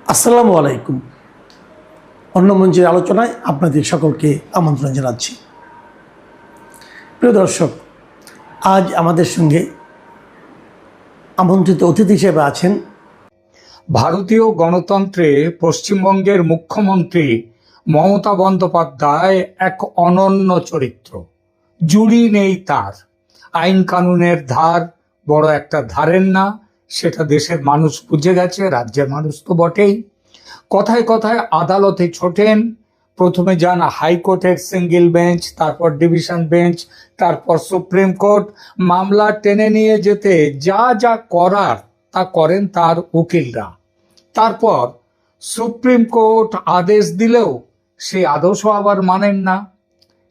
আসসালামু আলাইকুম। অন্য মঞ্চের আলোচনায় আপনাদের সকলকে আমন্ত্রণ জানাচ্ছি। প্রিয় দর্শক, আজ আমাদের সঙ্গে আমন্ত্রিত অতিথি হিসেবে আছেন ভারতীয় গণতন্ত্রে পশ্চিমবঙ্গের মুখ্যমন্ত্রী মমতা বন্দ্যোপাধ্যায় এক অনন্য চরিত্র। জুড়ি নেই তার। আইন কানুনের ধার বড় একটা ধারেন না, সেটা দেশের মানুষ বুঝে গেছে, রাজ্যের মানুষ তো বটেই। কথায় কথায় আদালতে ছোটেন। প্রথমে যান হাইকোর্টের সিঙ্গেল বেঞ্চ, তারপর ডিভিশন বেঞ্চ, তারপর সুপ্রিম কোর্ট। মামলা টেনে নিয়ে যেতে যা যা করার তা করেন তার উকিলরা। তারপর সুপ্রিম কোর্ট আদেশ দিলেও সেই আদেশও আবার মানেন না।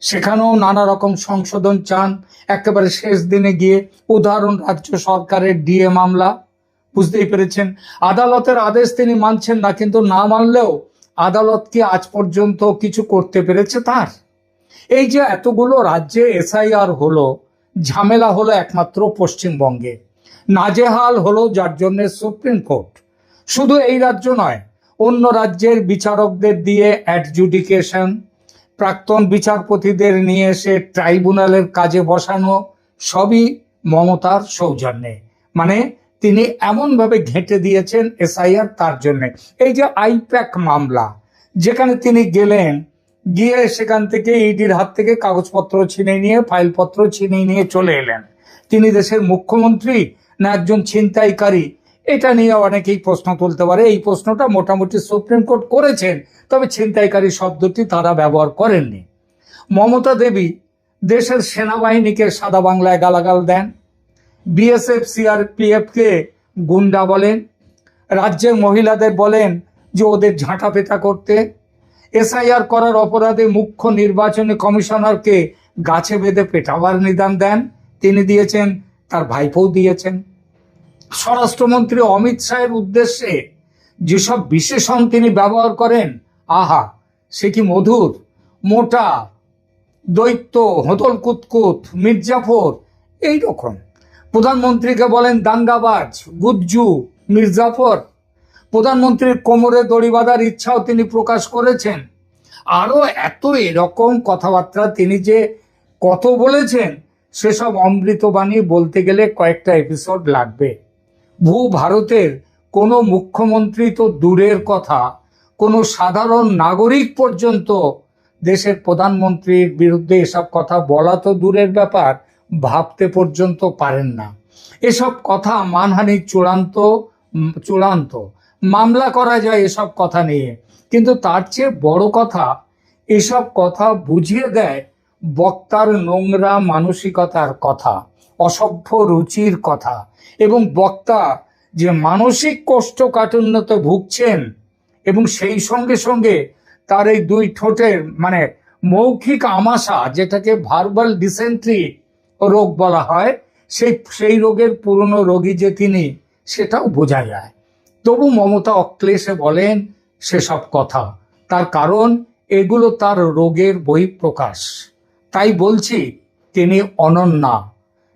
সেখানেও নানা রকম সংশোধন চান একেবারে শেষ দিনে গিয়ে। উদাহরণ, রাজ্য সরকারের ডিএ মামলা। বুঝতেই পেরেছেন, আদালতের আদেশ তিনি মানছেন না, কিন্তু না মানলেও আদালত কি আজ পর্যন্ত কিছু করতে পেরেছে তার? এই যে এতগুলো রাজ্যে এসআইআর হলো, ঝামেলা হলো একমাত্র পশ্চিমবঙ্গে, নাজেহাল হলো যার জন্য সুপ্রিম কোর্ট। শুধু এই রাজ্য নয়, অন্য রাজ্যের বিচারকদের দিয়ে অ্যাডজুডিকেশন, প্রাক্তন বিচারপতিদের নিয়ে এসে ট্রাইব্যুনালের কাজে বসানো, সবই মমতার সৌজন্যে। মানে তিনি এমনভাবে ঘেঁটে দিয়েছেন এসআইআর তার জন্য। এই যে আইপ্যাক মামলা, যেখানে তিনি গেলেন, গিয়ে সেখান থেকে ইডির হাত থেকে কাগজপত্র ছিনিয়ে নিয়ে, ফাইলপত্র ছিনিয়ে নিয়ে চলে এলেন। তিনি দেশের মুখ্যমন্ত্রী না একজন ছিনতাইকারী? এটা নিয়ে অনেকেই প্রশ্ন তুলতে পারে। এই প্রশ্নটা মোটামুটি সুপ্রিম কোর্ট করেছেন, তবে ছিনতাইকারী শব্দটি তারা ব্যবহার করেননি। মমতা দেবী দেশের সেনাবাহিনীকে সাদা বাংলায় গালাগাল দেন, বিএসএফ সিআরপিএফ কে গুন্ডা বলেন, রাজ্যের মহিলাদের বলেন যে ওদের ঝাঁটা পেটা করতে। এসআইআর করার অপরাধে মুখ্য নির্বাচনী কমিশনারকে গাছে বেঁধে পেটাবার নিদান দেন। তিনি দিয়েছেন, তার ভাইপোও দিয়েছেন। স্বরাষ্ট্রমন্ত্রী অমিত শাহের উদ্দেশ্যে যেসব বিশেষণ তিনি ব্যবহার করেন, আহা, সে কি মধুর! মোটা, দৈত্য, হোদল কুতকুত, মির্জাফর, এইরকম। প্রধানমন্ত্রীকে বলেন দাঙ্গাবাজ, গুজ্জু, মির্জাফর। প্রধানমন্ত্রীর কোমরে দড়ি বাঁধার ইচ্ছাও তিনি প্রকাশ করেছেন। আরো এত এরকম কথাবার্তা তিনি যে কত বলেছেন, সেসব অমৃতবাণী বলতে গেলে কয়েকটা এপিসোড লাগবে। ভারতের কোনো মুখ্যমন্ত্রী তো দূরের কথা, কোনো সাধারণ নাগরিক পর্যন্ত দেশের প্রধানমন্ত্রীর বিরুদ্ধে এসব কথা বলা তো দূরের ব্যাপার, ভাবতে পর্যন্ত পারেন না। এসব কথা মানহানির চূড়ান্ত মামলা করা যায় এসব কথা নিয়ে। কিন্তু তার চেয়ে বড় কথা, এসব কথা বুঝিয়ে দেয় বক্তার নোংরা মানসিকতার কথা, অসভ্য রুচির কথা, এবং বক্তা যে মানসিক কোষ্ঠকাঠিন্যতে ভুগছেন, এবং সেই সঙ্গে সঙ্গে তার এই দুই ঠোঁটের মানে মৌখিক আমাশা, যেটাকে ভার্বাল ডিসেন্ট্রি রোগ বলা হয়, সেই রোগের পুরনো রোগী যে তিনি, সেটাও বোঝা যায়। তবু মমতা অক্লেশে বলেন সেসব কথা। তার কারণ এগুলো তার রোগের বহিঃপ্রকাশ। তাই বলছি, তিনি অনন্যা।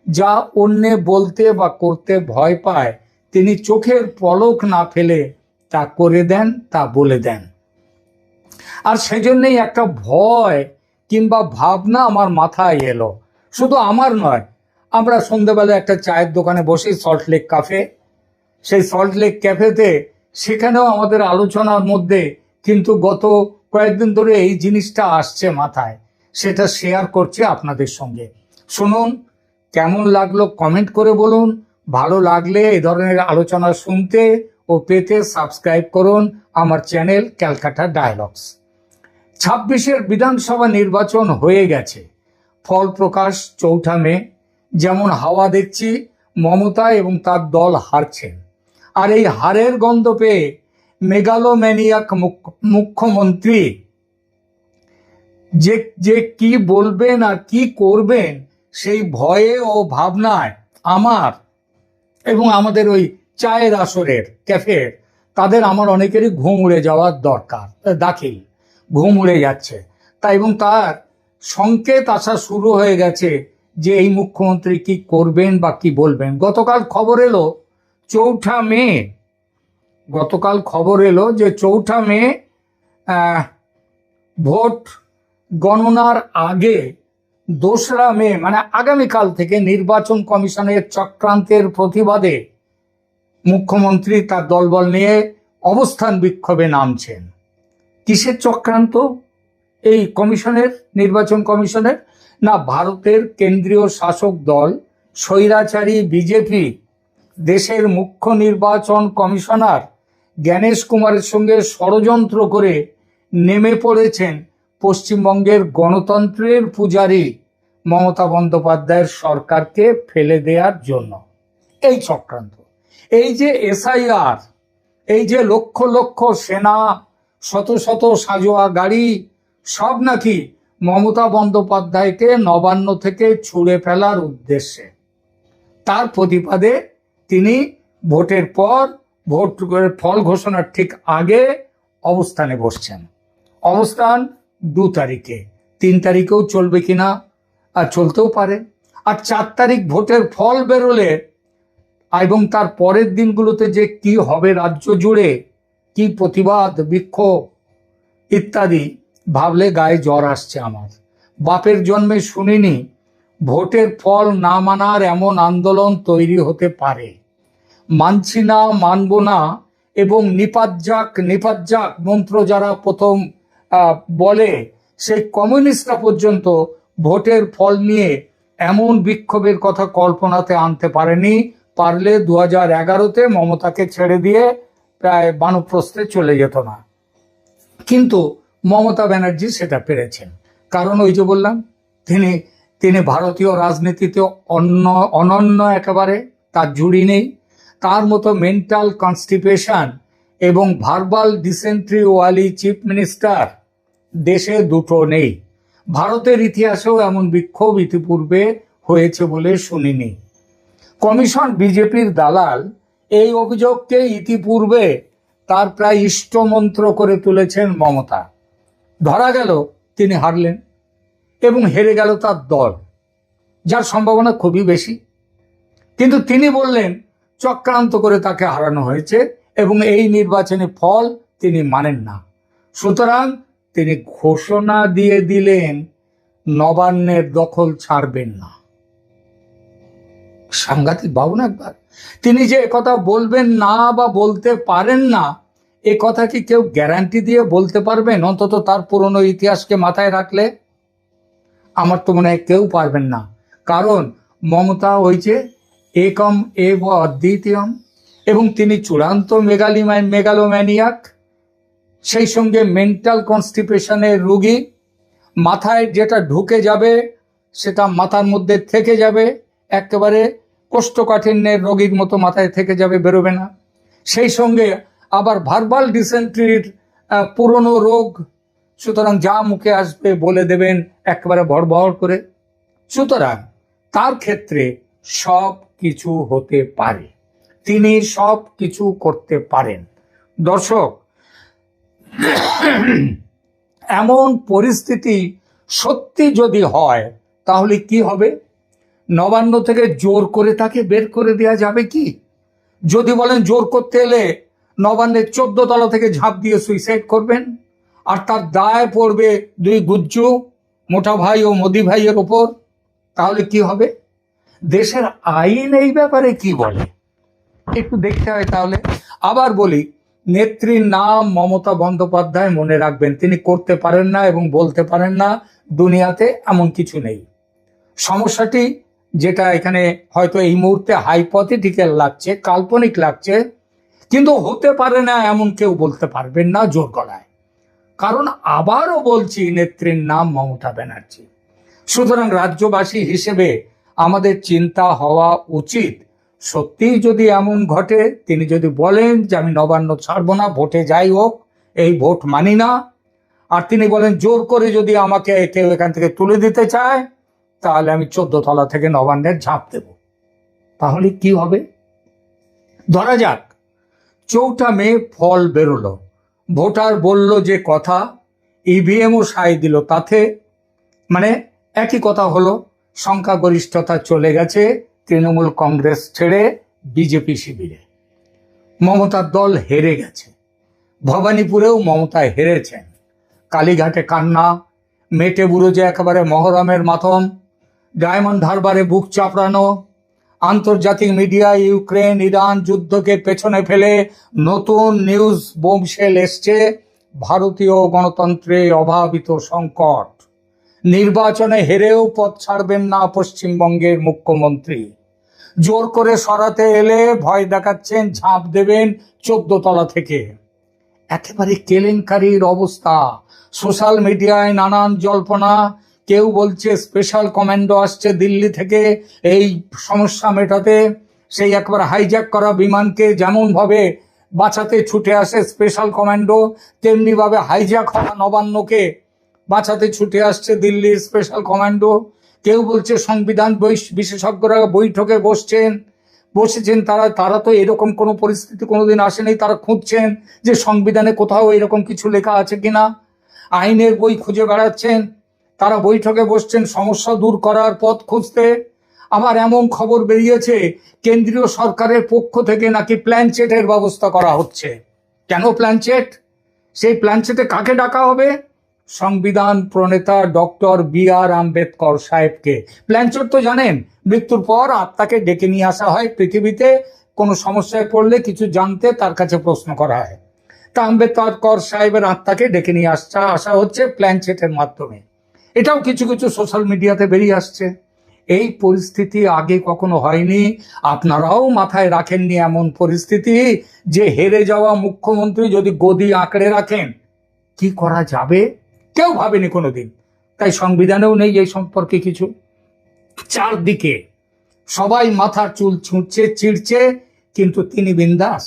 যা অন্যে বলতে বা করতে ভয় পায়, তিনি চোখের পলক না ফেলে তা করে দেন, তা বলে দেন। আর সেজন্যই একটা ভয় কিংবা ভাবনা আমার মাথায় এলো। শুধু আমার নয়, আমরা সন্ধ্যাবেলা একটা চায়ের দোকানে বসি, সল্টলেক ক্যাফে। সেই সল্টলেক ক্যাফেতে, সেখানেও আমাদের আলোচনার মধ্যে কিন্তু গত কয়েকদিন ধরে এই জিনিসটা আসছে মাথায়, সেটা শেয়ার করছি আপনাদের সঙ্গে। শুনুন, কেমন লাগলো কমেন্ট করে বলুন। ভালো লাগলে এ ধরনের আলোচনা শুনতে ও পেতে সাবস্ক্রাইব করুন আমার চ্যানেল ক্যালকাটা ডায়ালগস। 26-এর বিধানসভা নির্বাচন হয়ে গেছে, ফল প্রকাশ 4 মে। যেমন হাওয়া দেখছি, মমতা এবং তার দল হারছেন। আর এই হারের গন্ধ পেয়ে মেগালোম্যানিয়াক মুখ্যমন্ত্রী যে কি বলবেন আর কি করবেন, সেই ভয়ে ও ভাবনায় আমার এবং আমাদের ওই চায়ের আসরের ক্যাফের আমার অনেকেরই ঘুম উড়ে যাওয়ার দরকার, দাখিল ঘুম উড়ে যাচ্ছে। তাই এবং তার সংকেত আসা শুরু হয়ে গেছে যে এই মুখ্যমন্ত্রী কি করবেন বা কি বলবেন। গতকাল খবর এলো 4 মে গতকাল খবর এলো যে 4ঠা মে ভোট গণনার আগে 2রা মে মানে আগামীকাল থেকে নির্বাচন কমিশনের চক্রান্তের প্রতিবাদে মুখ্যমন্ত্রী তার দলবল নিয়ে অবস্থান বিক্ষোভে নামছেন। কিসের চক্রান্ত এই কমিশনের, নির্বাচন কমিশনের? না, ভারতের কেন্দ্রীয় শাসক দল স্বৈরাচারী বিজেপি দেশের মুখ্য নির্বাচন কমিশনার জ্ঞানেশ কুমারের সঙ্গে ষড়যন্ত্র করে নেমে পড়েছেন পশ্চিমবঙ্গের গণতন্ত্রের পূজারী মমতা বন্দ্যোপাধ্যায়ের সরকারকে ফেলে দেওয়ার জন্য। এই চক্রান্ত, এই যে এসআইআর, এই যে লক্ষ লক্ষ সেনা, শত শত সাজোয়া গাড়ি, সব নাকি মমতা বন্দ্যোপাধ্যায়কে নবান্ন থেকে ছুড়ে ফেলার উদ্দেশ্যে। তার প্রতিবাদে তিনি ভোটের পর, ভোট ফল ঘোষণার ঠিক আগে অবস্থানে বসছেন। অবস্থান 2 তারিখে, 3 তারিখেও চলবে কিনা, আর চলতেও পারে। আর 4 তারিখ ভোটের ফল বেরোলে এবং তার পরের দিনগুলোতে যে কি হবে রাজ্য জুড়ে, কি প্রতিবাদ, বিক্ষোভ ইত্যাদি, ভাবলে গায়ে জ্বর আসছে আমার। বাপের জন্মে শুনিনি ভোটের ফল না মানার এমন আন্দোলন তৈরি হতে পারে। মানছি না, মানব না এবং নিপাত যাক মন্ত্র যারা প্রথম বলে, সেই কমিউনিস্টরা পর্যন্ত ভোটের ফল নিয়ে এমন বিক্ষোভের কথা কল্পনাতে আনতে পারেনি। পারলে 2011-তে মমতাকে ছেড়ে দিয়ে প্রায় বানপ্রস্থে চলে যেত না, কিন্তু মমতা ব্যানার্জি সেটা পেরেছেন। কারণ ওই যে বললাম, তিনি ভারতীয় রাজনীতিতে অনন্য একেবারে, তার জুড়ি নেই। তার মতো মেন্টাল কনস্টিপেশন এবং ভার্বাল ডিসেন্ট্রি ওয়ালি চিফ মিনিস্টার দেশে দুটো নেই। ভারতের ইতিহাসেও এমন বিক্ষোভ ইতিপূর্বে হয়েছে বলে শুনিনি। কমিশন বিজেপির দালাল এই অভিযোগকে ইতিপূর্বে তার প্রায় ইষ্টমন্ত্র করে তুলেছেন মমতা। ধরা গেল তিনি হারলেন এবং হেরে গেল তার দল, যার সম্ভাবনা খুবই বেশি। কিন্তু তিনি বললেন চক্রান্ত করে তাকে হারানো হয়েছে এবং এই নির্বাচনী ফল তিনি মানেন না। সুতরাং তিনি ঘোষণা দিয়ে দিলেন নবান্নের দখল ছাড়বেন না। সাংঘাতিক ভাবনা একবার। তিনি যে কথা বলবেন না বা বলতে পারেন না, এ কথা কি কেউ গ্যারান্টি দিয়ে বলতে পারবেন? অন্তত তার পুরনো ইতিহাসকে মাথায় রাখলে আমার তো মনে হয় কেউ পারবেন না। কারণ মমতা ওই যে একম এব অদ্বিতীয়ম, এবং তিনি চূড়ান্ত মেগালোম্যানিয়াক, সেই সঙ্গে মেন্টাল কনস্টিপেশনের রোগী। মাথায় যেটা ঢুকে যাবে সেটা মাথার মধ্যে থেকে যাবে, একেবারে কোষ্ঠকাঠিন্যের রোগীর মতো মাথায় থেকে যাবে, বেরোবে না। সেই সঙ্গে আবার ভার্বাল ডিসেন্ট্রির পুরনো রোগ, সুতরাং যা মুখে আসবে বলে দেবেন একেবারে ভড়ভড় করে। সুতরাং তার ক্ষেত্রে সব কিছু হতে পারে, তিনি সব কিছু করতে পারেন। দর্শক, এমন পরিস্থিতি সত্যি যদি হয় তাহলে কি হবে? নবান্ন থেকে জোর করে তাকে বের করে দেওয়া যাবে কি? যদি বলেন জোর করতে এলে নবান্নের 14 তলা থেকে ঝাঁপ দিয়ে সুইসাইড করবেন, আর তার দায় পড়বে 2 গুজ্জু, মোটা ভাই ও মোদি ভাইয়ের ওপর, তাহলে কি হবে? দেশের আইন এই ব্যাপারে কি বলে একটু দেখতে হয়। তাহলে আবার বলি, নেত্রীর নাম মমতা বন্দ্যোপাধ্যায়, মনে রাখবেন তিনি করতে পারেন না এবং বলতে পারেন না, দুনিয়াতে এমন কিছু নেই। সমস্যাটি যেটা এখানে হয়তো এই মুহূর্তে হাইপোথেটিক্যাল লাগছে, কাল্পনিক লাগছে, কিন্তু হতে পারে না এমন কেউ বলতে পারবেন না জোর গলায়। কারণ আবারও বলছি, নেত্রীর নাম মমতা ব্যানার্জি। সুতরাং রাজ্যবাসী হিসেবে আমাদের চিন্তা হওয়া উচিত, সত্যিই যদি এমন ঘটে, তিনি যদি বলেন যে আমি নবান্ন ছাড়বো না, ভোটে যাই হোক, এই ভোট মানি না, আর তিনি বলেন জোর করে যদি আমাকে কেউ এখান থেকে তুলে দিতে চায় তাহলে আমি 14 তলা থেকে নবান্নের ঝাঁপ দেব, তাহলে কি হবে? ধরা যাক 4ঠা মে ফল বেরোলো, ভোটার বলল যে কথা, ইভিএমও সায় দিল তাতে, মানে একই কথা হলো, সংখ্যাগরিষ্ঠতা চলে গেছে তৃণমূল কংগ্রেস ছেড়ে বিজেপি শিবিরে। মমতার দল হেরে গেছে। ভবানীপুরেও মমতা হেরেছেন। কালীঘাটে কান্না, মেটে বুরুজে একেবারে মহরমের মাতম, ডায়মন্ড হারবারে বুক চাপড়ানো, আন্তর্জাতিক মিডিয়া ইউক্রেন ইরান যুদ্ধকে পেছনে ফেলে নতুন নিউজ বোমশেল এসছে। ভারতীয় গণতন্ত্রে অভাবিত সংকট। নির্বাচনে হেরেও পথ ছাড়বেন না পশ্চিমবঙ্গের মুখ্যমন্ত্রী। জোর করে সরাতে এলে ভয় দেখাচ্ছেন ঝাঁপ দেবেন 14 তলা থেকে। একেবারে কেলেঙ্কারির অবস্থা। সোশ্যাল মিডিয়ায় নানান জল্পনা। কেউ বলছে স্পেশাল কমান্ডো আসছে দিল্লি থেকে এই সমস্যা মেটাতে। সেই একবার হাইজ্যাক করা বিমানকে যেমন ভাবে বাঁচাতে ছুটে আসে স্পেশাল কমান্ডো, তেমনি ভাবে হাইজ্যাক হওয়া নবান্নকে বাঁচাতে ছুটে আসছে দিল্লির স্পেশাল কমান্ডো। কেউ বলছে সংবিধান বিশেষজ্ঞরা বৈঠকে বসেছেন তারা তো এরকম কোনো পরিস্থিতি কোনোদিন আসেনি। তারা খুঁজছেন যে সংবিধানে কোথাও এরকম কিছু লেখা আছে কিনা, আইনের বই খুঁজে বেড়াচ্ছেন। তারা বৈঠকে বসছেন সমস্যা দূর করার পথ খুঁজতে। আবার এমন খবর বেরিয়েছে কেন্দ্রীয় সরকারের পক্ষ থেকে নাকি প্ল্যানচেটের ব্যবস্থা করা হচ্ছে। কেন প্ল্যানচেট? সেই প্ল্যানচেটে কাকে ডাকা হবে? সংবিধান প্রণেতা ডক্টর বি.আর. আম্বেদকর সাহেবকে। প্ল্যানচেট তো জানেন, মৃত্যুর পর আত্মাকে ডেকে নিয়ে আসা হয় পৃথিবীতে, কোনো সমস্যায় পড়লে কিছু জানতে তার কাছে প্রশ্ন করা হয়। তা আম্বেদকর সাহেবের আত্মাকে ডেকে নিয়ে আসা হচ্ছে প্ল্যানচেটের মাধ্যমে। এটাও কিছু কিছু সোশ্যাল মিডিয়াতে বেরিয়ে আসছে। এই পরিস্থিতি আগে কখনো হয়নি। আপনারাও মাথায় রাখেননি এমন পরিস্থিতি যে হেরে যাওয়া মুখ্যমন্ত্রী যদি গদি আঁকড়ে রাখেন কি করা যাবে, কেউ ভাবেনি কোনোদিন। তাই সংবিধানেও নেই এই সম্পর্কে কিছু। চারদিকে সবাই মাথার চুল ছুঁড়ছে চিড়ছে, কিন্তু তিনি বিন্দাস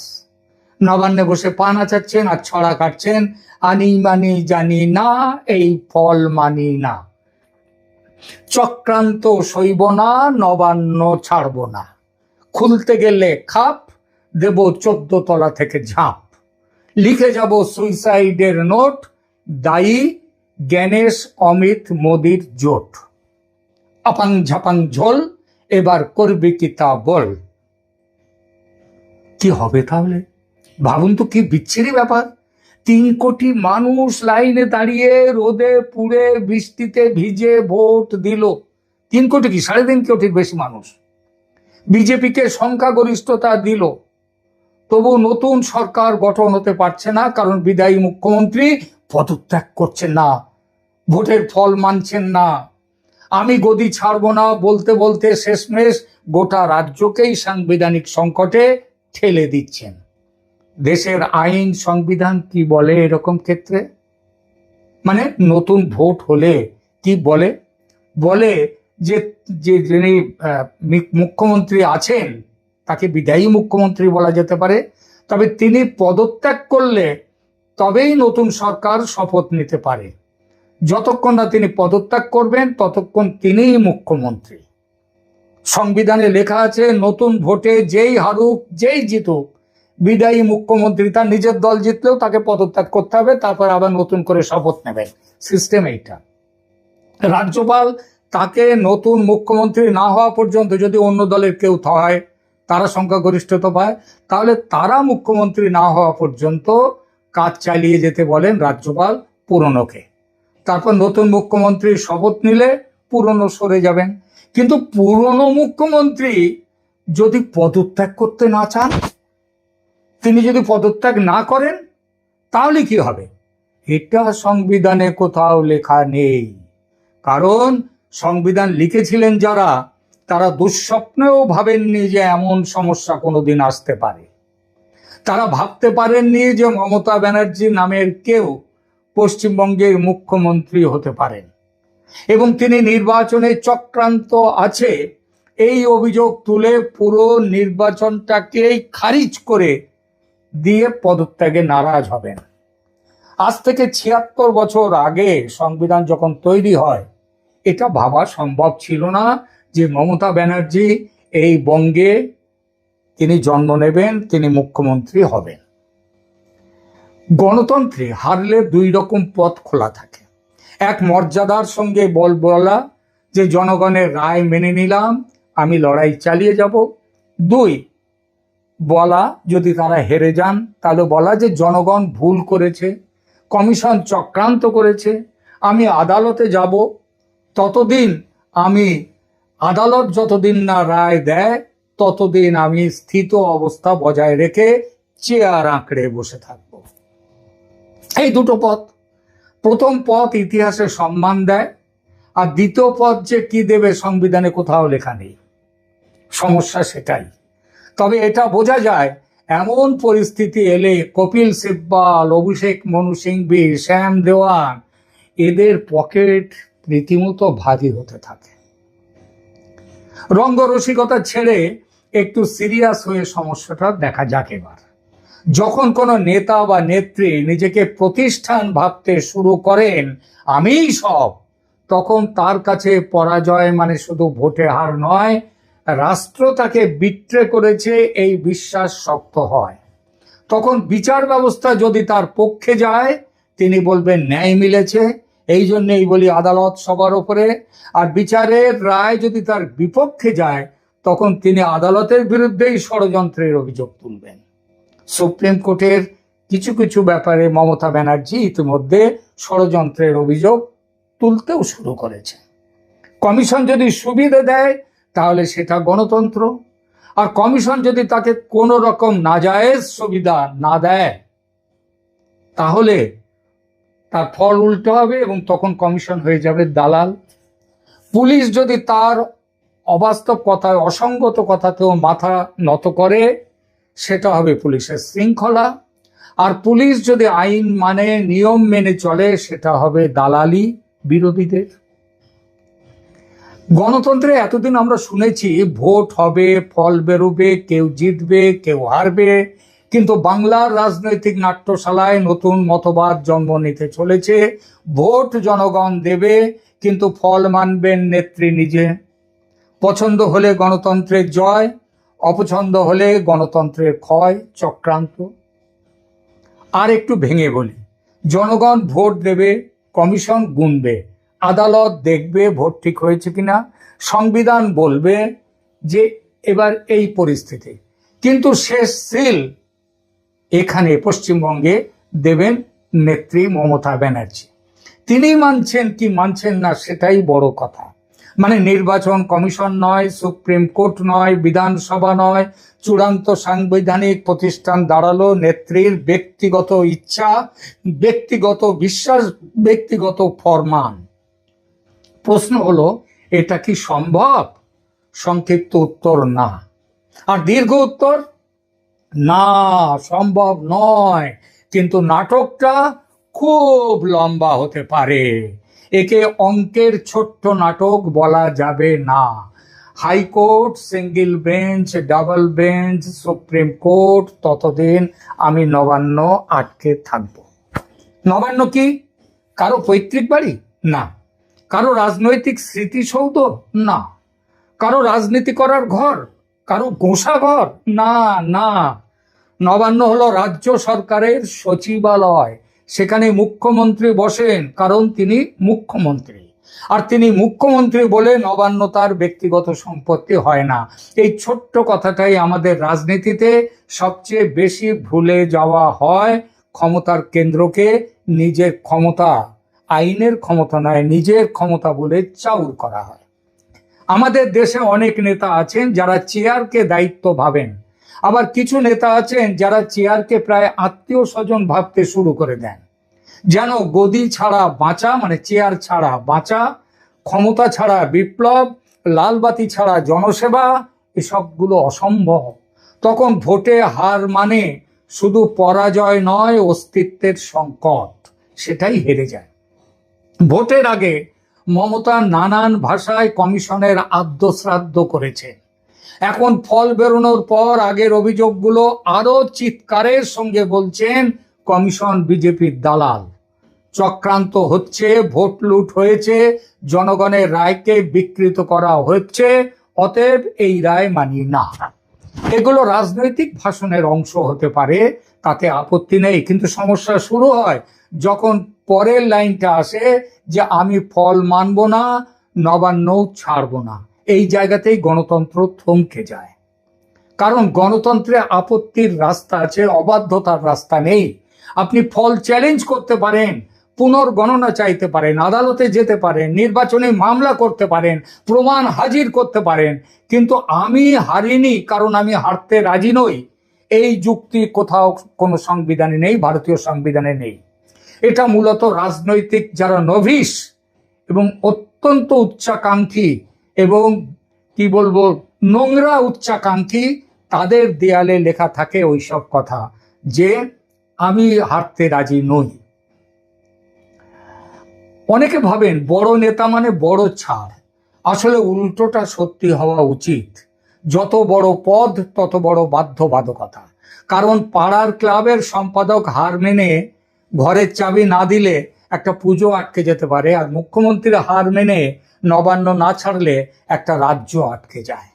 নবান্নে বসে পা নাচাচ্ছেন আর ছড়া কাটছেন। আনি মানি জানি না, এই ফল মানি না, চক্রান্ত সইব না, নবান্ন ছাড়ব না, খুলতে গেলে খাপ দেব 14 তলা থেকে ঝাঁপ, লিখে যাব সুইসাইডের নোট, দায়ী জ্ঞানেশ অমিত মোদির জোট, আপাং ঝাপাং ঝোল, এবার করবি কি তা বল। কি হবে তাহলে? ভাবুন তো, কি বিচ্ছিরি ব্যাপার। 3 কোটি মানুষ লাইনে দাঁড়িয়ে রোদে পুড়ে বৃষ্টিতে ভিজে ভোট দিল। 3 কোটি কি 3.5 কোটির বেশি মানুষ বিজেপিকে সংখ্যাগরিষ্ঠতা দিল। তবু নতুন সরকার গঠন হতে পারছে না, কারণ বিদায়ী মুখ্যমন্ত্রী পদত্যাগ করছেন না, ভোটের ফল মানছেন না। আমি গদি ছাড়বো না বলতে বলতে শেষমেশ গোটা রাজ্যকেই সাংবিধানিক সংকটে ঠেলে দিচ্ছেন। দেশের আইন সংবিধান কি বলে এরকম ক্ষেত্রে? মানে নতুন ভোট হলে কি বলে? বলে যে যিনি মুখ্যমন্ত্রী আছেন তাকে বিদায়ী মুখ্যমন্ত্রী বলা যেতে পারে, তবে তিনি পদত্যাগ করলে তবেই নতুন সরকার শপথ নিতে পারে। যতক্ষণ না তিনি পদত্যাগ করবেন ততক্ষণ তিনিই মুখ্যমন্ত্রী। সংবিধানে লেখা আছে নতুন ভোটে যেই হারুক যেই জিতুক বিদায়ী মুখ্যমন্ত্রী তার নিজের দল জিতলেও তাকে পদত্যাগ করতে হবে, তারপর আবার নতুন করে শপথ নেবেন। সিস্টেম এইটা। রাজ্যপাল তাকে নতুন মুখ্যমন্ত্রী না হওয়া পর্যন্ত যদি অন্য দলের কেউ হয়, তারা সংখ্যাগরিষ্ঠতা পায়, তাহলে তারা মুখ্যমন্ত্রী না হওয়া পর্যন্ত কাজ চালিয়ে যেতে বলেন রাজ্যপাল পুরনোকে। তারপর নতুন মুখ্যমন্ত্রী শপথ নিলে পুরনো সরে যাবেন। কিন্তু পুরনো মুখ্যমন্ত্রী যদি পদত্যাগ করতে না চান, তিনি যদি পদত্যাগ না করেন, তাহলে কি হবে? এটা সংবিধানে কোথাও লেখা নেই। কারণ সংবিধান লিখেছিলেন যারা, তারা দুঃস্বপ্নেও ভাবেননি যে এমন সমস্যা কোনোদিন আসতে পারে। তারা ভাবতে পারেননি যে মমতা ব্যানার্জি নামের কেউ পশ্চিমবঙ্গের মুখ্যমন্ত্রী হতে পারেন এবং তিনি নির্বাচনে চক্রান্ত আছে এই অভিযোগ তুলে পুরো নির্বাচনটাকেই খারিজ করে দিয়ে পদত্যাগে নারাজ হবেন। আজ থেকে 76 বছর আগে সংবিধান যখন তৈরি হয়, এটা ভাবা সম্ভব ছিল না যে মমতা ব্যানার্জি এই বঙ্গে তিনি জন্ম নেবেন, তিনি মুখ্যমন্ত্রী হবেন। গণতন্ত্রে হারলে 2 রকম পথ খোলা থাকে। এক, মর্যাদার সঙ্গে বলা যে জনগণের রায় মেনে নিলাম, আমি লড়াই চালিয়ে যাব। 2, বলা, যদি তারা হেরে যান তাহলে বলা যে জনগণ ভুল করেছে, কমিশন চক্রান্ত করেছে, আমি আদালতে যাব, ততদিন আমি আদালত যতদিন না রায় দেয় ততদিন আমি স্থিত অবস্থা বজায় রেখে চেয়ার আঁকড়ে বসে থাকব। এই দুটো পথ। প্রথম পথ ইতিহাসে সম্মান দেয়, আর দ্বিতীয় পথ যে কি দেবে সংবিধানে কোথাও লেখা নেই। সমস্যা সেটাই। তবে এটা বোঝা যায় এমন পরিস্থিতি এলে কপিল সিব্বল, অভিষেক মনু সিংভি, শ্যাম দেওয়ান, এদের পকেট রীতিমতো ভারী হতে থাকে। রঙ্গরসিকতা ছেড়ে একটু সিরিয়াস হয়ে সমস্যাটা দেখা যাক এবার। যখন কোনো নেতা বা নেত্রী নিজেকে প্রতিষ্ঠান ভাবতে শুরু করেন আমিই সব, তখন তার কাছে পরাজয় মানে শুধু ভোটে হার নয়, রাষ্ট্র তাকে বিট্রে করেছে এই বিশ্বাস শক্ত হয়। তখন বিচার ব্যবস্থা যদি তার পক্ষে যায় তিনি বলবেন ন্যায় মিলেছে, এই জন্যই বলি আদালত সবার উপরে। আর বিচারের রায় যদি তার বিপক্ষে যায় তখন তিনি আদালতের বিরুদ্ধেই ষড়যন্ত্রের অভিযোগ তুলবেন। সুপ্রিম কোর্টের কিছু কিছু ব্যাপারে মমতা ব্যানার্জি ইতিমধ্যে ষড়যন্ত্রের অভিযোগ তুলতেও শুরু করেছে। কমিশন যদি সুবিধা দেয় তাহলে সেটা গণতন্ত্র, আর কমিশন যদি তাকে কোনো রকম নাজায়েজ সুবিধা না দেয় তাহলে তার ফল উল্টো হবে এবং তখন কমিশন হয়ে যাবে দালাল। পুলিশ যদি তার অবাস্তব কথায়, অসঙ্গত কথাতেও মাথা নত করে সেটা হবে পুলিশের শৃঙ্খলা, আর পুলিশ যদি আইন মানে, নিয়ম মেনে চলে সেটা হবে দালালি বিরোধীদের। গণতন্ত্রে এতদিন আমরা শুনেছি ভোট হবে, ফল বেরোবে, কেউ জিতবে কেউ হারবে, কিন্তু বাংলার রাজনৈতিক নাট্যশালায় নতুন মতবাদ জন্ম নিতে চলেছে। ভোট জনগণ দেবে কিন্তু ফল মানবেন নেত্রী নিজে। পছন্দ হলে গণতন্ত্রের জয়, অপছন্দ হলে গণতন্ত্রের ক্ষয়, চক্রান্ত। আর একটু ভেঙে বলি, জনগণ ভোট দেবে, কমিশন গুনবে, আদালত দেখবে ভোট ঠিক হয়েছে কিনা, সংবিধান বলবে যে এবার এই পরিস্থিতি, কিন্তু শেষ সিল এখানে পশ্চিমবঙ্গে দেবেন নেত্রী মমতা ব্যানার্জি। তিনি মানছেন কি মানছেন না সেটাই বড় কথা। মানে নির্বাচন কমিশন নয়, সুপ্রিম কোর্ট নয়, বিধানসভা নয়, চূড়ান্ত সাংবিধানিক প্রতিষ্ঠান দাঁড়ালো নেত্রীর ব্যক্তিগত ইচ্ছা, ব্যক্তিগত বিশ্বাস, ব্যক্তিগত ফরমান। প্রশ্ন হলো এটা কি সম্ভব? সংক্ষিপ্ত উত্তর না, আর দীর্ঘ উত্তর না, সম্ভব নয়। কিন্তু নাটকটা খুব লম্বা হতে পারে। একে অঙ্কের ছোট্ট নাটক বলা যাবে না। High court, single bench, double bench, supreme court, ততদিন আমি নবান্ন আটকে থাকব। নবান্ন কি কারো পৈতৃক বাড়ি? না। কারো রাজনৈতিক স্মৃতিসৌধ? না। কারো রাজনীতি করার ঘর? কারো গোঁসা ঘর? না না। নবান্ন হলো রাজ্য সরকারের সচিবালয়। সেখানে মুখ্যমন্ত্রী বসেন কারণ তিনি মুখ্যমন্ত্রী, আর তিনি মুখ্যমন্ত্রী বলে নবান্ন তার ব্যক্তিগত সম্পত্তি হয় না। এই ছোট্ট কথাটাই আমাদের রাজনীতিতে সবচেয়ে বেশি ভুলে যাওয়া হয়। ক্ষমতার কেন্দ্রকে নিজের ক্ষমতা, আইনের ক্ষমতা নয়, নিজের ক্ষমতা বলে চাউর করা হয়। আমাদের দেশে অনেক নেতা আছেন যারা চেয়ারকে দায়িত্ব ভাবেন, আবার কিছু নেতা আছেন যারা চেয়ারকে প্রায় আত্মীয় স্বজন ভাবতে শুরু করে দেন। যেন গদি ছাড়া বাঁচা মানে চেয়ার ছাড়া বাঁচা, ক্ষমতা ছাড়া বিপ্লব, লালবাতি ছাড়া জনসেবা, এসবগুলো অসম্ভব। তখন ভোটে হার মানে শুধু পরাজয় নয়, অস্তিত্বের সংকট, সেটাই হেরে যায়। ভোটের আগে মমতা নানান ভাষায় কমিশনের আদ্যশ্রাদ্ধ করেছেন। এখন ফল বেরোনোর পর আগের অভিযোগগুলো আরো চিৎকারের সঙ্গে বলছেন কমিশন বিজেপির দালাল, চক্রান্ত হচ্ছে, ভোট লুট হয়েছে, জনগণের রায়কে বিকৃত করা হচ্ছে, অতএব এই রায় মানি না। এগুলো রাজনৈতিক ভাষণের অংশ হতে পারে, তাতে আপত্তি নেই, কিন্তু সমস্যা শুরু হয় যখন পরের লাইনটা আসে যে আমি ফল মানব না, নবান্ন ছাড়বো না। এই জায়গাতেই গণতন্ত্র থমকে যায়। কারণ গণতন্ত্রে আপত্তির রাস্তা আছে, অবাধ্যতার রাস্তা নেই। আপনি ফল চ্যালেঞ্জ করতে পারেন, পুনর্গণনা চাইতে পারেন, আদালতে যেতে পারেন, নির্বাচনে মামলা করতে পারেন, প্রমাণ হাজির করতে পারেন, কিন্তু আমি হারিনি কারণ আমি হারতে রাজি নই, এই যুক্তি কোথাও কোনো সংবিধানে নেই, ভারতীয় সংবিধানে নেই। এটা মূলত রাজনৈতিক যারা নভিস এবং অত্যন্ত উচ্চাকাঙ্ক্ষী এবং কি বলবো নোংরা উচ্চাকাঙ্ক্ষী, তাদের দেয়ালে লেখা থাকে ওইসব কথা যে আমি হারতে রাজি নই। অনেকে ভাবেন বড় নেতা মানে বড় ছাড়, আসলে উল্টোটা সত্যি হওয়া উচিত। যত বড় পদ তত বড় বাধ্যবাধকতা। কারণ পাড়ার ক্লাবের সম্পাদক হার মেনে ঘরের চাবি না দিলে একটা পুজো আটকে যেতে পারে, আর মুখ্যমন্ত্রী হার মেনে নবান্ন না ছাড়লে একটা রাজ্য আটকে যায়।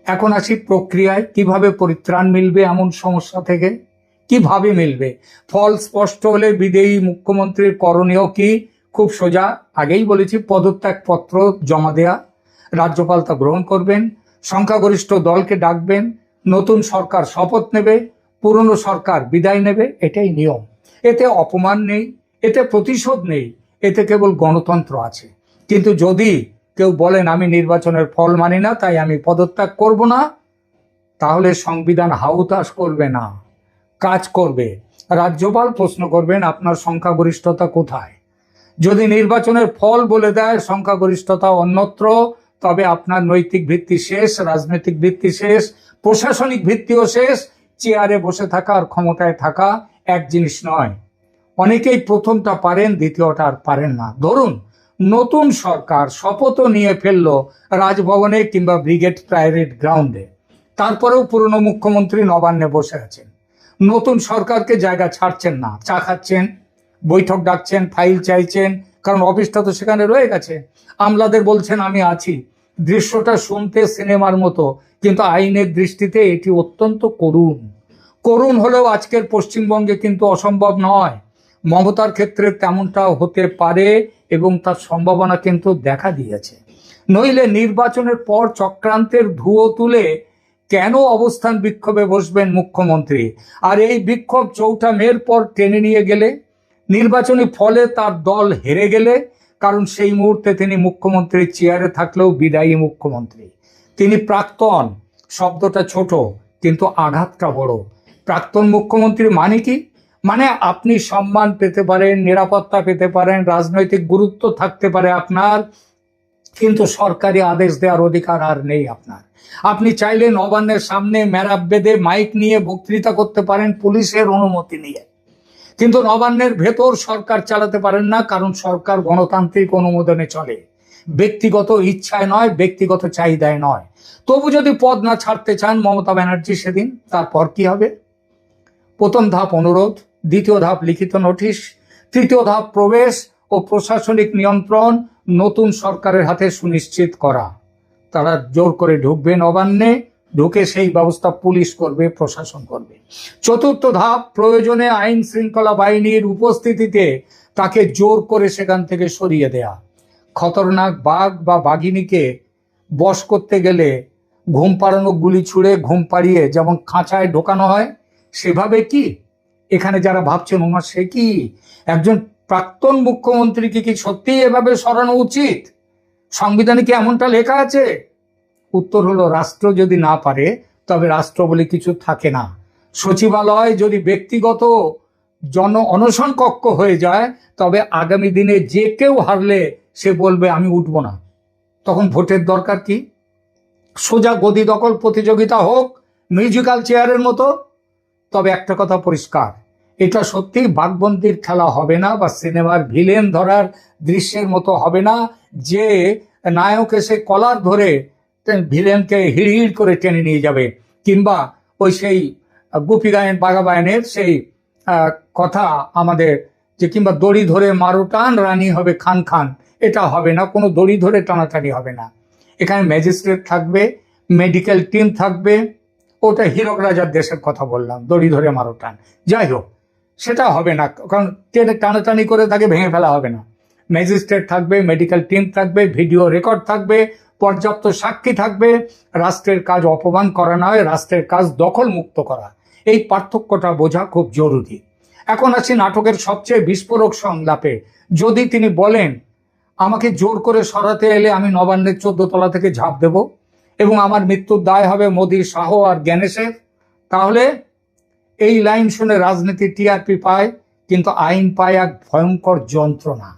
এখন আসি প্রক্রিয়ায়, কিভাবে পরিত্রাণ মিলবে এমন সমস্যা থেকে, কিভাবে মিলবে? ফল স্পষ্ট হলে বিদেয়ী মুখ্যমন্ত্রীর করণীয় কি? খুব সোজা, আগেই বলেছি, পদত্যাগপত্র জমা দেয়া, রাজ্যপাল তা গ্রহণ করবেন, সংখ্যাগরিষ্ঠ দলকে ডাকবেন, নতুন সরকার শপথ নেবে, পুরনো সরকার বিদায় নেবে, এটাই নিয়ম। এতে অপমান নেই, এতে প্রতিশোধ নেই, এতে কেবল গণতন্ত্র আছে। কিন্তু যদি কেউ বলেন আমি নির্বাচনের ফল মানি না তাই আমি পদত্যাগ করব না, তাহলে সংবিধান হাউতাশ করবে না, কাজ করবে। রাজ্যপাল প্রশ্ন করবেন আপনার সংখ্যাগরিষ্ঠতা কোথায়। যদি নির্বাচনের ফল বলে দেয় সংখ্যাগরিষ্ঠতা অন্যত্র, তবে আপনার নৈতিক ভিত্তি শেষ, রাজনৈতিক ভিত্তি শেষ, প্রশাসনিক ভিত্তিও শেষ। চেয়ারে বসে থাকা আর ক্ষমতায় থাকা এক জিনিস নয়। অনেকেই প্রথমটা পারেন, দ্বিতীয়টা আর পারেন না। ধরুন নতুন সরকার শপথও নিয়ে ফেললো রাজভবনে কিংবা ব্রিগেড প্যারেড গ্রাউন্ডে, তারপরেও পুরনো মুখ্যমন্ত্রী নবান্নে বসে আছেন, নতুন সরকারকে জায়গা ছাড়ছেন না, চা খাচ্ছেন, বৈঠক ডাকছেন, ফাইল চাইছেন, কারণ অফিসটা তো সেখানে রয়ে গেছে, আমলাদের বলছেন আমি আছি। দৃশ্যটা শুনতে সিনেমার মতো, কিন্তু আইনের দৃষ্টিতে এটি অত্যন্ত করুণ। করুণ হলেও আজকের পশ্চিমবঙ্গে কিন্তু অসম্ভব নয়। মমতার ক্ষেত্রে তেমনটাও হতে পারে এবং তার সম্ভাবনা কিন্তু দেখা দিয়েছে। নইলে নির্বাচনের পর চক্রান্তের ধুয়ো তুলে কেন অবস্থান বিক্ষোভে বসবেন মুখ্যমন্ত্রী? আর এই বিক্ষোভ 4 মের পর টেনে নিয়ে গেলে, নির্বাচনী ফলে তার দল হেরে গেলে, কারণ সেই মুহূর্তে তিনি মুখ্যমন্ত্রীর চেয়ারে থাকলেও বিদায়ী মুখ্যমন্ত্রী। তিনি প্রাক্তন শব্দটা ছোট কিন্তু আঘাতটা বড়। প্রাক্তন মুখ্যমন্ত্রী মানে কি? মানে আপনি সম্মান পেতে পারেন, নিরাপত্তা পেতে পারেন, রাজনৈতিক গুরুত্ব থাকতে পারে আপনার, কিন্তু সরকারি আদেশ দেওয়ার অধিকার আর নেই আপনার। আপনি চাইলে নবান্নের সামনে মেরাব বেঁধে মাইক নিয়ে বক্তৃতা করতে পারেন পুলিশের অনুমতি নিয়ে, কিন্তু নবান্নের ভেতর সরকার চালাতে পারেন না, কারণ সরকার গণতান্ত্রিক অনুমোদনে চলে, ব্যক্তিগত ইচ্ছায় নয়, ব্যক্তিগত চাহিদায় নয়। তবু যদি পদ না ছাড়তে চান মমতা ব্যানার্জি সেদিন, তারপর কি হবে? প্রথম ধাপ অনুরোধ, দ্বিতীয় ধাপ লিখিত নোটিশ, তৃতীয় ধাপ প্রবেশ ও প্রশাসনিক নিয়ন্ত্রণ নতুন সরকারের হাতে সুনিশ্চিত করা। তারা জোর করে ঢুকবে নবান্নে, ঢুকে সেই ব্যবস্থা পুলিশ করবে, প্রশাসন করবে। চতুর্থ ধাপ, প্রয়োজনে আইন শৃঙ্খলা বাহিনীর উপস্থিতিতে তাকে জোর করে সেখান থেকে সরিয়ে দেয়া। খতরনাক বাঘ বা বাঘিনীকে বশ করতে গেলে ঘুম পাড়ানো গুলি ছুঁড়ে ঘুম পাড়িয়ে যেমন খাঁচায় ঢোকানো হয়, সেভাবে কি এখানে যারা ভাবছেন ওমা সে কি একজন প্রাক্তন মুখ্যমন্ত্রীকে কি সত্যিই এভাবে সরানো উচিত? সংবিধানে কি এমনটা লেখা আছে? উত্তর হলো, রাষ্ট্র যদি না পারে তবে রাষ্ট্র বলে কিছু থাকে না। সচিবালয় যদি ব্যক্তিগত অনশন কক্ষ হয়ে যায়, তবে আগামী দিনে যে কেউ হারলে সে বলবে আমি উঠব না। তখন ভোটের দরকার কি? সোজা গদি দখল প্রতিযোগিতা হোক মিউজিক্যাল চেয়ারের মতো। তবে একটা কথা পরিষ্কার, এটা সত্যি বাঘবন্দির খেলা হবে না, বা সিনেমার ভিলেন ধরার দৃশ্যের মতো হবে না, যে নায়ক এসে কলার ধরে ভিলেনকে হিড় করে টেনে নিয়ে যাবে, কিংবা ওই সেই গুপি গায়েন বাঘা বায়নের সেই কথা আমাদের যে কিংবা দড়ি ধরে মারো টান রানী হবে খান খান, এটা হবে না। কোনো দড়ি ধরে টানাটানি হবে না। এখানে ম্যাজিস্ট্রেট থাকবে, মেডিকেল টিম থাকবে। ওটা হীরক রাজার দেশের কথা বললাম, দড়ি ধরে মারো টান। যাই হোক, সেটা হবে না, কারণ টানাটানি করে তাকে ভেঙে ফেলা হবে না। ম্যাজিস্ট্রেট থাকবে, মেডিকেল টিম থাকবে, ভিডিও রেকর্ড থাকবে, পর্যাপ্ত সাক্ষী থাকবে, রাষ্ট্রের কাজ অপমান করা নয়, রাষ্ট্রের কাজ দখল মুক্ত করা। এই পার্থক্যটা বোঝা খুব জরুরি। এখন আসি নাটকের সবচেয়ে বিস্ফোরক সংলাপে। যদি তিনি বলেন আমাকে জোর করে সরাতে এলে আমি নবান্নের 14 তলা থেকে ঝাঁপ দেব এবং আমার মৃত্যুর দায় হবে মোদি, শাহ আর জ্ঞানেশের, তাহলে এই লাইন শুনে রাজনীতি টিআরপি পায়, কিন্তু আইন পায় এক ভয়ঙ্কর যন্ত্রণা।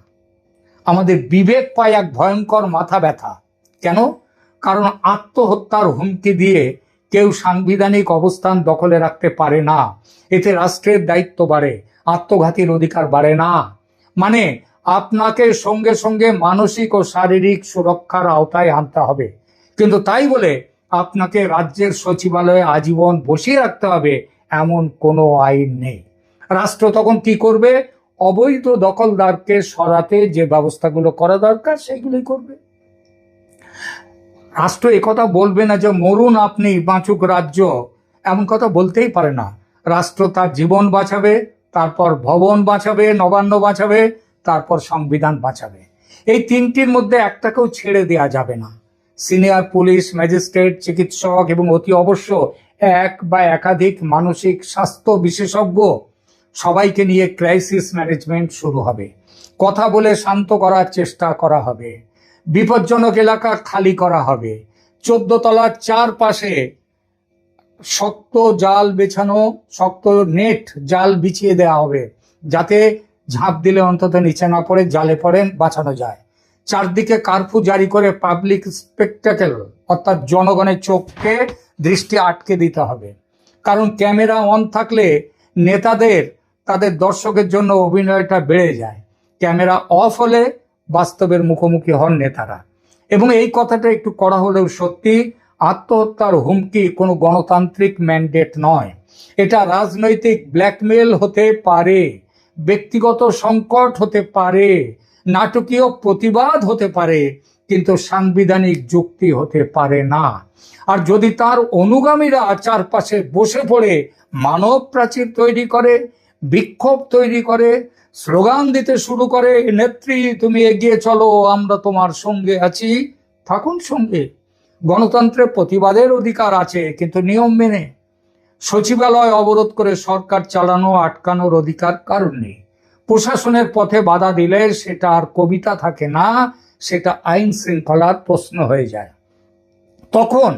আমাদের বিবেক পায় এক ভয়ঙ্কর মাথা ব্যথা। কেন? কারণ আত্মহত্যার হুমকি দিয়ে কেউ সাংবিধানিক অবস্থান দখলে রাখতে পারে না। এতে রাষ্ট্রের দায়িত্ব বাড়ে, আত্মঘাতীর অধিকার বাড়ে না। মানে আপনাকে সঙ্গে সঙ্গে মানসিক ও শারীরিক সুরক্ষার আওতায় আনতে হবে, কিন্তু তাই বলে আপনাকে রাজ্যের সচিবালয়ে আজীবন বসিয়ে রাখতে হবে এমন কোনো আইন নেই। রাষ্ট্র তখন কি করবে? অবৈধ দখলদারকে সরাতে যে ব্যবস্থাগুলো করা দরকার সেগুলোই করবে। রাষ্ট্র একথা বলবে না যে মরুন আপনি, বাঁচুক রাজ্য, এমন কথা বলতেই পারে না। রাষ্ট্র তার জীবন বাঁচাবে, তারপর ভবন বাঁচাবে, নবান্ন বাঁচাবে, তারপর সংবিধান বাঁচাবে। এই তিনটির মধ্যে একটাকেও ছেড়ে দেওয়া যাবে না। সিনিয়র পুলিশ, ম্যাজিস্ট্রেট, চিকিৎসক এবং অতি অবশ্য এক বা একাধিক মানসিক স্বাস্থ্য বিশেষজ্ঞ, সবাইকে নিয়ে ক্রাইসিস ম্যানেজমেন্ট শুরু হবে। কথা বলে শান্ত করার চেষ্টা করা হবে, বিপজ্জনক এলাকা খালি করা হবে, 14 তলার চারপাশে শক্ত জাল বেছানো, শক্ত নেট জাল বিছিয়ে দেওয়া হবে, যাতে ঝাঁপ দিলে অন্তত নিচে না পড়ে, জালে পড়েন বাঁচানো যায়। চারদিকে কারফিউ জারি করে পাবলিক স্পেকটাকেল অর্থাৎ জনগণের চোখকে দৃষ্টি আটকে দিতে হবে। কারণ ক্যামেরা অন থাকলে নেতাদের তাদের দর্শকের জন্য অভিনয়টা বেড়ে যায়, ক্যামেরা অফ হলে বাস্তবের মুখোমুখি হন নেতারা। এবং এই কথাটা একটু কড়া হলেও সত্যি, আত্মহত্যার হুমকি কোনো গণতান্ত্রিক ম্যান্ডেট নয়। এটা রাজনৈতিক ব্ল্যাকমেল হতে পারে, ব্যক্তিগত সংকট হতে পারে, নাটকীয় প্রতিবাদ হতে পারে, কিন্তু সাংবিধানিক যুক্তি হতে পারে না। আর যদি তার অনুগামীরা চারপাশে বসে পড়ে মানব প্রাচীর তৈরি করে, বিক্ষোভ তৈরি করে, স্লোগান দিতে শুরু করে, নেত্রী তুমি এগিয়ে চলো, আমরা তোমার সঙ্গে আছি, থাকুন সঙ্গে। গণতন্ত্রে প্রতিবাদের অধিকার আছে, কিন্তু নিয়ম মেনে। সচিবালয় অবরোধ করে সরকার চালানো আটকানোর অধিকার কারণ নেই। প্রশাসনের পথে বাধা দিলে সেটা আর কবিতা থাকে না, সেটা আইন শৃঙ্খলার প্রশ্ন হয়ে যায়। তখন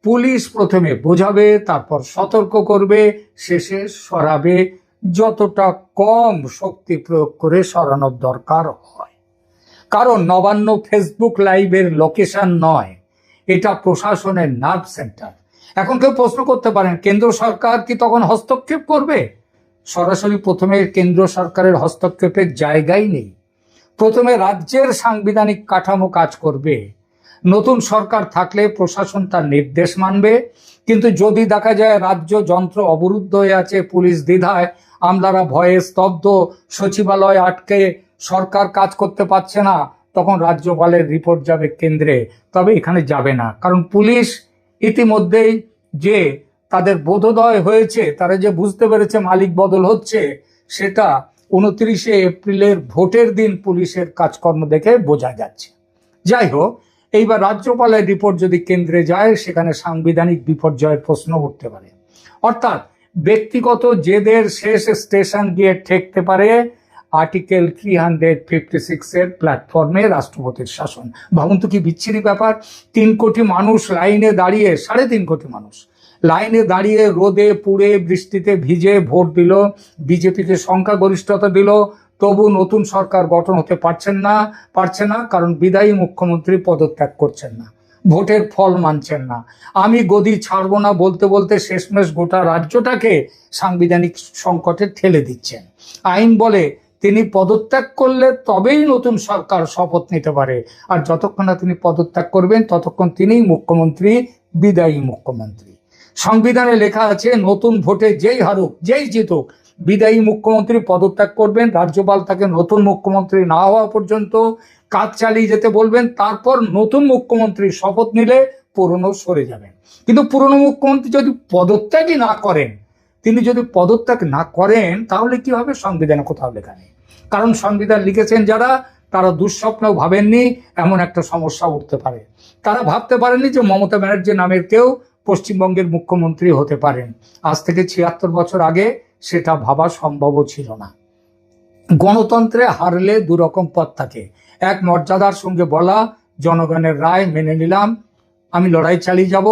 পুলিশ প্রথমে বোঝাবে, তারপর সতর্ক করবে, শেষে সরাবে, যতটা কম শক্তি প্রয়োগ করে সরানোর দরকার হয়। কারণ নবান্ন ফেসবুক লাইভের লোকেশন নয়, এটা প্রশাসনের নার্ভ সেন্টার। এখন কেউ প্রশ্ন করতে পারেন, কেন্দ্র সরকার কি তখন হস্তক্ষেপ করবে? সরাসরি প্রথমে কেন্দ্র সরকারের হস্তক্ষেপের জায়গাই নেই। প্রথমে রাজ্যের সাংবিধানিক কাঠামো কাজ করবে। নতুন সরকার থাকলে প্রশাসন তার নির্দেশ মানবে, কিন্তু যদি দেখা যায় রাজ্য যন্ত্র অবরুদ্ধ হয়ে আছে, পুলিশ দ্বিধায়, আমলারা ভয়ে স্তব্ধ, সচিবালয় আটকে সরকার কাজ করতে পারছে না, তখন রাজ্যপালের রিপোর্ট যাবে কেন্দ্রে। তবে এখানে যাবে না, কারণ পুলিশ ইতিমধ্যেই যে তাদের বোধোদয় হয়েছে, তারা যে বুঝতে পেরেছে মালিক বদল হচ্ছে, সেটা 29শে এপ্রিলের ভোটের দিন পুলিশের কাজকর্ম দেখে বোঝা যাচ্ছে। যাই হোক, এইবার রাজ্যপালের রিপোর্ট যদি কেন্দ্রে যায়, সেখানে সাংবিধানিক বিপর্যয়ের প্রশ্ন উঠতে পারে। অর্থাৎ ব্যক্তিগত জেদের শেষ স্টেশন গিয়ে ঠেকতে পারে আর্টিকেল 356 এর প্ল্যাটফর্মে রাষ্ট্রপতির শাসন। ভাবুন তো কি বিচ্ছিরি ব্যাপার। 3 কোটি মানুষ লাইনে দাঁড়িয়ে, 3.5 কোটি মানুষ লাইনে দাঁড়িয়ে রোদে পুড়ে বৃষ্টিতে ভিজে ভোট দিল, বিজেপিকে সংখ্যাগরিষ্ঠতা দিল, তবু নতুন সরকার গঠন হতে পারছে না, কারণ বিদায়ী মুখ্যমন্ত্রী পদত্যাগ করছেন না, ভোটের ফল মানছেন না। আমি গদি ছাড়বো না বলতে বলতে শেষমেশ গোটা রাজ্যটাকে সাংবিধানিক সংকটে ঠেলে দিচ্ছেন। আইন বলে তিনি পদত্যাগ করলে তবেই নতুন সরকার শপথ নিতে পারে, আর যতক্ষণ না তিনি পদত্যাগ করবেন ততক্ষণ তিনিই মুখ্যমন্ত্রী, বিদায়ী মুখ্যমন্ত্রী। সংবিধানে লেখা আছে নতুন ভোটে যেই হারুক, যেই জিতুক, বিদায়ী মুখ্যমন্ত্রী পদত্যাগ করবেন, রাজ্যপাল তাকে নতুন মুখ্যমন্ত্রী না হওয়া পর্যন্ত কাজ চালিয়ে যেতে বলবেন, তারপর নতুন মুখ্যমন্ত্রী শপথ নিলে পুরনো সরে যাবেন। কিন্তু পুরনো মুখ্যমন্ত্রী যদি পদত্যাগই না করেন, তাহলে কি হবে? সংবিধানে কোথাও লেখা নেই। কারণ সংবিধান লিখেছেন যারা, তারা দুঃস্বপ্নেও ভাবেননি এমন একটা সমস্যা উঠতে পারে। তারা ভাবতে পারেননি যে মমতা ব্যানার্জি নামের কেউ পশ্চিমবঙ্গের মুখ্যমন্ত্রী হতে পারেন। আজ থেকে ৭৬ বছর আগে সেটা ভাবা সম্ভবও ছিল না। গণতন্ত্রে হারলে দুরকম পথ থাকে। এক, মর্যাদার সঙ্গে বলা জনগণের রায় মেনে নিলাম, আমি লড়াই চালিয়ে যাব।